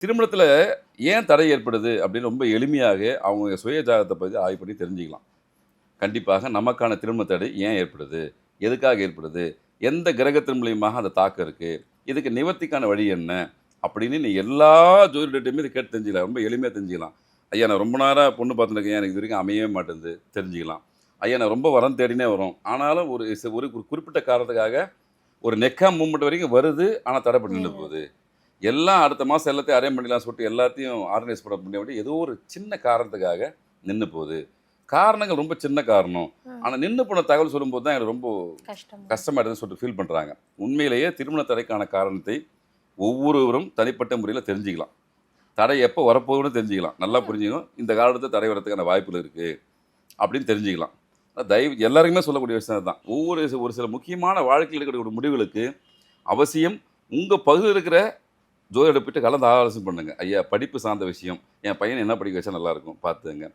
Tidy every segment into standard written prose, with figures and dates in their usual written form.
திருமணத்துல ஏன் தடை ஏற்படுது அப்படின்னு ரொம்ப எளிமையாக அவங்க சுய ஜாதகத்தை பத்தி ஆய்வு பண்ணி தெரிஞ்சுக்கலாம். கண்டிப்பாக நமக்கான திருமண தடை ஏன் ஏற்படுது? எதுக்காக ஏற்படுது? எந்த கிரகத்தின் மூலியமாக அந்த தாக்கம் இருக்கு? இதுக்கு நிவர்த்திக்கான வழி என்ன? அப்படின்னு நீ எல்லா ஜோதிடர்கிட்டயுமே இத கேட்டு தெரிஞ்சுக்கலாம். ரொம்ப எளிமையா தெரிஞ்சுக்கலாம். ஐயா நான் ரொம்ப நேரா பொண்ணு பார்த்துன்னு இருக்கேன். எனக்கு இது வரைக்கும் அமையவே மாட்டேன்து. தெரிஞ்சுக்கலாம். ஐயா நான் ரொம்ப வரன் தேடினே வரோம். ஆனாலும் ஒரு குறிப்பிட்ட காரணத்துக்காக ஒரு நெக்கா மூவ்மெண்ட் வரைக்கும் வருது. ஆனா தடைப்பட்டு நின்னு ம். போகுது. எல்லாம் அடுத்த மாசம் எல்லாத்தையும் அரேஞ்ச் பண்ணிடலாம்னு சொல்லிட்டு எல்லாத்தையும் ஆர்கனைஸ் பண்ண முடியாம ஏதோ ஒரு சின்ன காரணத்துக்காக நின்னு போகுது. காரணங்கள் ரொம்ப சின்ன காரணம். ம். ஆனா நின்னு போன தகவல் சொல்லும்போது தான் எனக்கு ரொம்ப கஷ்டமா இருக்கு. கஷ்டமாயிடுதுன்னு சொல்லிட்டு ஃபீல் பண்றாங்க. உண்மையிலேயே திருமண தடைக்கான காரணத்தை ஒவ்வொருவரும் தனிப்பட்ட முறையில தெரிஞ்சுக்கலாம். தடை எப்போ வரப்போகுதுன்னு தெரிஞ்சுக்கலாம். நல்லா ம். புரிஞ்சுக்கணும். இந்த காலத்துல தடை வரதுக்கான வாய்ப்புகள் இருக்கு அப்படின்னு தெரிஞ்சுக்கலாம். தயவு எல்லாருக்குமே சொல்லக்கூடிய விஷயம் அதுதான். ஒரு சில முக்கியமான வாழ்க்கையில் எடுக்கக்கூடிய முடிவுகளுக்கு அவசியம் உங்க பகுதியில் இருக்கிற ஜோதிடரை போயிட்டு கலந்து ஆலோசனை பண்ணுங்க. ஐயா படிப்பு சார்ந்த விஷயம், என் பையனை என்ன படிக்க வச்சா நல்லாயிருக்கும் பார்த்துக்கங்க.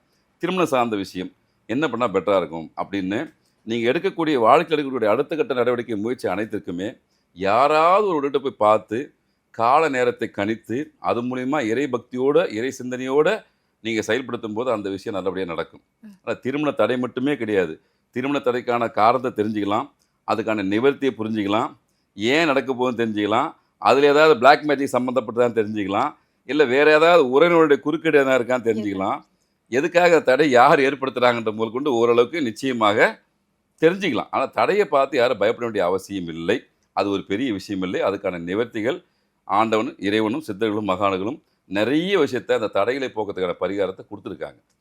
திருமணம் சார்ந்த விஷயம், என்ன பண்ணால் பெட்டரா இருக்கும் அப்படின்னு நீங்க எடுக்கக்கூடிய வாழ்க்கையில் எடுக்கக்கூடிய அடுத்த கட்ட நடவடிக்கை முயற்சி அனைத்திற்குமே யாராவது ஒருவர்கிட்ட போய் பார்த்து, கால நேரத்தை கணித்து, அது மூலியமா இறை பக்தியோட, இறை சிந்தனையோட நீங்க செயல்படுத்தும்போது அந்த விஷயம் நல்லபடியா நடக்கும். ம். ஆனா திருமண தடை மட்டுமே கிடையாது. திருமண தடைக்கான காரணத்த தெரிஞ்சுக்கலாம். அதுக்கான நிவர்த்திய புரிஞ்சுக்கலாம். ஏன் நடக்க போகுதுன்னு தெரிஞ்சுக்கலாம். அதில ஏதாவது பிளாக் மேஜிக் சம்மந்தப்பட்டதான்னு தெரிஞ்சுக்கலாம். இல்ல வேற ஏதாவது உறவினருடைய குறுக்கீடு எதனா இருக்கான்னு இருக்கு. தெரிஞ்சுக்கலாம். எதுக்காக தடை யார் ஏற்படுத்துறாங்கன்ற முதற்கொண்டு ஓரளவுக்கு நிச்சயமாக தெரிஞ்சுக்கலாம். ஆனா தடைய பார்த்து யாரும் பயப்பட வேண்டிய அவசியம் இல்லை. அது ஒரு பெரிய விஷயம் இல்லை. அதுக்கான நிவர்த்திகள் ஆண்டவனும், இறைவனும், சித்தர்களும், மகான்களும் நெறைய விஷயத்த அந்த தடைகளை போக்கறதுக்கான பரிகாரத்த குடுத்துருக்காங்க.